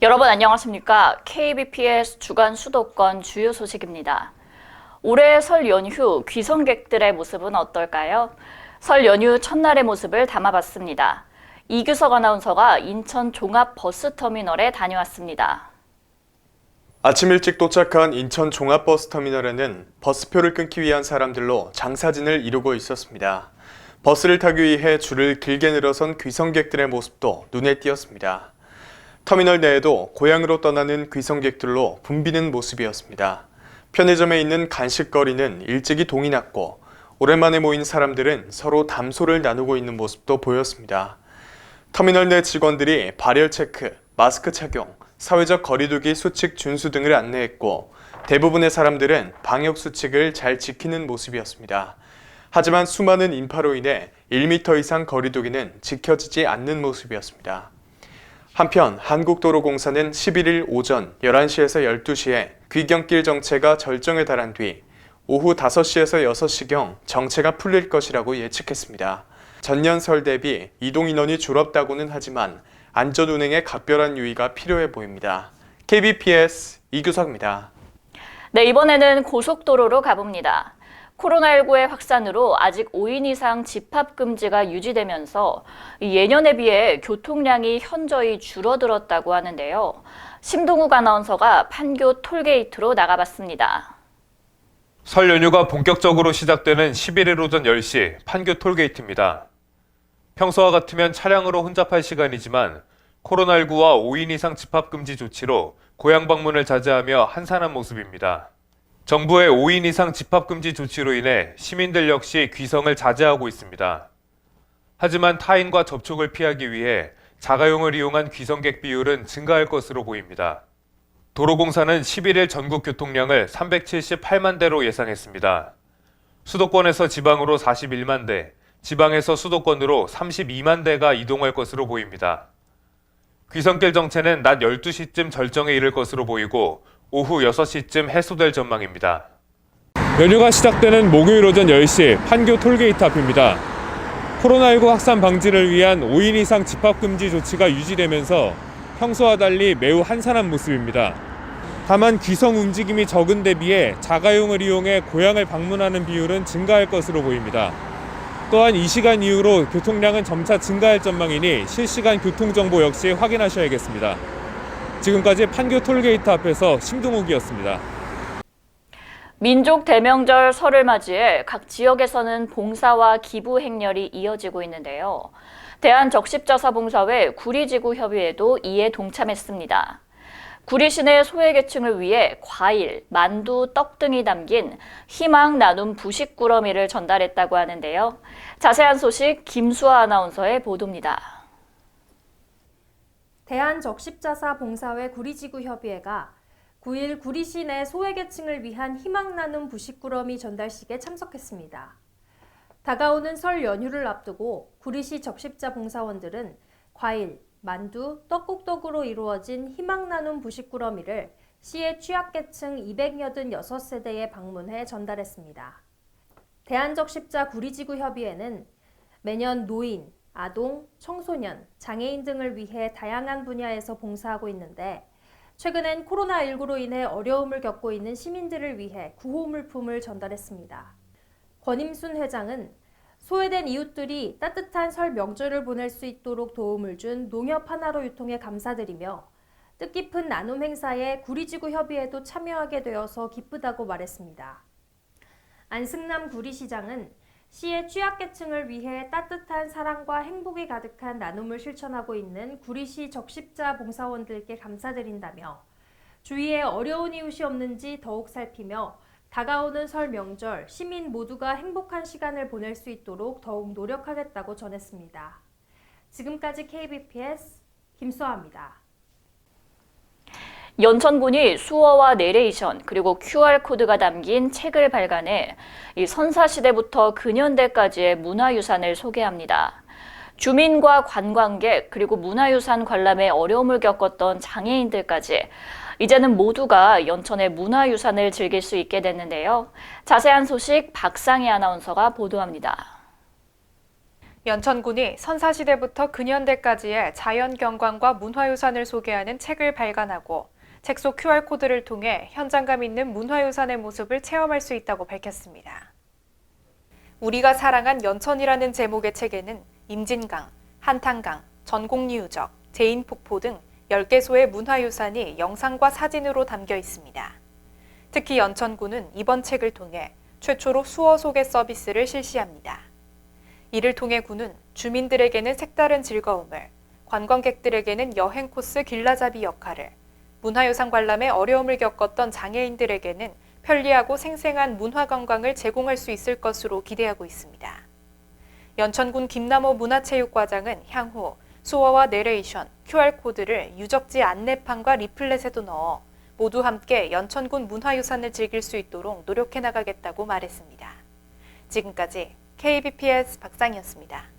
여러분 안녕하십니까? KBPS 주간 수도권 주요 소식입니다. 올해 설 연휴 귀성객들의 모습은 어떨까요? 설 연휴 첫날의 모습을 담아봤습니다. 이규석 아나운서가 인천 종합버스터미널에 다녀왔습니다. 아침 일찍 도착한 인천 종합버스터미널에는 버스표를 끊기 위한 사람들로 장사진을 이루고 있었습니다. 버스를 타기 위해 줄을 길게 늘어선 귀성객들의 모습도 눈에 띄었습니다. 터미널 내에도 고향으로 떠나는 귀성객들로 붐비는 모습이었습니다. 편의점에 있는 간식거리는 일찍이 동이 났고 오랜만에 모인 사람들은 서로 담소를 나누고 있는 모습도 보였습니다. 터미널 내 직원들이 발열 체크, 마스크 착용, 사회적 거리두기 수칙 준수 등을 안내했고 대부분의 사람들은 방역 수칙을 잘 지키는 모습이었습니다. 하지만 수많은 인파로 인해 1m 이상 거리두기는 지켜지지 않는 모습이었습니다. 한편 한국도로공사는 11일 오전 11시에서 12시에 귀경길 정체가 절정에 달한 뒤 오후 5시에서 6시경 정체가 풀릴 것이라고 예측했습니다. 전년 설 대비 이동 인원이 줄었다고는 하지만 안전 운행에 각별한 유의가 필요해 보입니다. KBPS 이규석입니다. 네, 이번에는 고속도로로 가봅니다. 코로나19의 확산으로 아직 5인 이상 집합금지가 유지되면서 예년에 비해 교통량이 현저히 줄어들었다고 하는데요. 심동욱 아나운서가 판교 톨게이트로 나가봤습니다. 설 연휴가 본격적으로 시작되는 11일 오전 10시 판교 톨게이트입니다. 평소와 같으면 차량으로 혼잡할 시간이지만 코로나19와 5인 이상 집합금지 조치로 고향 방문을 자제하며 한산한 모습입니다. 정부의 5인 이상 집합금지 조치로 인해 시민들 역시 귀성을 자제하고 있습니다. 하지만 타인과 접촉을 피하기 위해 자가용을 이용한 귀성객 비율은 증가할 것으로 보입니다. 도로공사는 11일 전국 교통량을 378만 대로 예상했습니다. 수도권에서 지방으로 41만 대, 지방에서 수도권으로 32만 대가 이동할 것으로 보입니다. 귀성길 정체는 낮 12시쯤 절정에 이를 것으로 보이고 오후 6시쯤 해소될 전망입니다. 연휴가 시작되는 목요일 오전 10시 판교 톨게이트 앞입니다. 코로나19 확산 방지를 위한 5인 이상 집합금지 조치가 유지되면서 평소와 달리 매우 한산한 모습입니다. 다만 귀성 움직임이 적은 데 비해 자가용을 이용해 고향을 방문하는 비율은 증가할 것으로 보입니다. 또한 이 시간 이후로 교통량은 점차 증가할 전망이니 실시간 교통정보 역시 확인하셔야겠습니다. 지금까지 판교 톨게이트 앞에서 심동욱이었습니다. 민족 대명절 설을 맞이해 각 지역에서는 봉사와 기부 행렬이 이어지고 있는데요. 대한적십자사봉사회 구리지구협의회도 이에 동참했습니다. 구리시내 소외계층을 위해 과일, 만두, 떡 등이 담긴 희망 나눔 부식꾸러미를 전달했다고 하는데요. 자세한 소식 김수아 아나운서의 보도입니다. 대한적십자사봉사회 구리지구협의회가 9일 구리시 내 소외계층을 위한 희망 나눔 부식꾸러미 전달식에 참석했습니다. 다가오는 설 연휴를 앞두고 구리시 적십자 봉사원들은 과일, 만두, 떡국떡으로 이루어진 희망 나눔 부식꾸러미를 시의 취약계층 286세대에 방문해 전달했습니다. 대한적십자 구리지구협의회는 매년 노인, 아동, 청소년, 장애인 등을 위해 다양한 분야에서 봉사하고 있는데 최근엔 코로나19로 인해 어려움을 겪고 있는 시민들을 위해 구호물품을 전달했습니다. 권임순 회장은 소외된 이웃들이 따뜻한 설 명절을 보낼 수 있도록 도움을 준 농협 하나로 유통에 감사드리며 뜻깊은 나눔 행사에 구리지구 협의회도 참여하게 되어서 기쁘다고 말했습니다. 안승남 구리시장은 시의 취약계층을 위해 따뜻한 사랑과 행복이 가득한 나눔을 실천하고 있는 구리시 적십자 봉사원들께 감사드린다며 주위에 어려운 이웃이 없는지 더욱 살피며 다가오는 설 명절 시민 모두가 행복한 시간을 보낼 수 있도록 더욱 노력하겠다고 전했습니다. 지금까지 KBPS 김수아입니다. 연천군이 수어와 내레이션 그리고 QR코드가 담긴 책을 발간해 이 선사시대부터 근현대까지의 문화유산을 소개합니다. 주민과 관광객 그리고 문화유산 관람에 어려움을 겪었던 장애인들까지 이제는 모두가 연천의 문화유산을 즐길 수 있게 됐는데요. 자세한 소식 박상희 아나운서가 보도합니다. 연천군이 선사시대부터 근현대까지의 자연경관과 문화유산을 소개하는 책을 발간하고 책 속 QR코드를 통해 현장감 있는 문화유산의 모습을 체험할 수 있다고 밝혔습니다. 우리가 사랑한 연천이라는 제목의 책에는 임진강, 한탄강, 전곡리유적, 제인폭포 등 10개소의 문화유산이 영상과 사진으로 담겨 있습니다. 특히 연천군은 이번 책을 통해 최초로 수어 소개 서비스를 실시합니다. 이를 통해 군은 주민들에게는 색다른 즐거움을, 관광객들에게는 여행 코스 길라잡이 역할을, 문화유산 관람에 어려움을 겪었던 장애인들에게는 편리하고 생생한 문화관광을 제공할 수 있을 것으로 기대하고 있습니다. 연천군 김남호 문화체육과장은 향후 수어와 내레이션, QR코드를 유적지 안내판과 리플렛에도 넣어 모두 함께 연천군 문화유산을 즐길 수 있도록 노력해 나가겠다고 말했습니다. 지금까지 KBPS 박상이었습니다.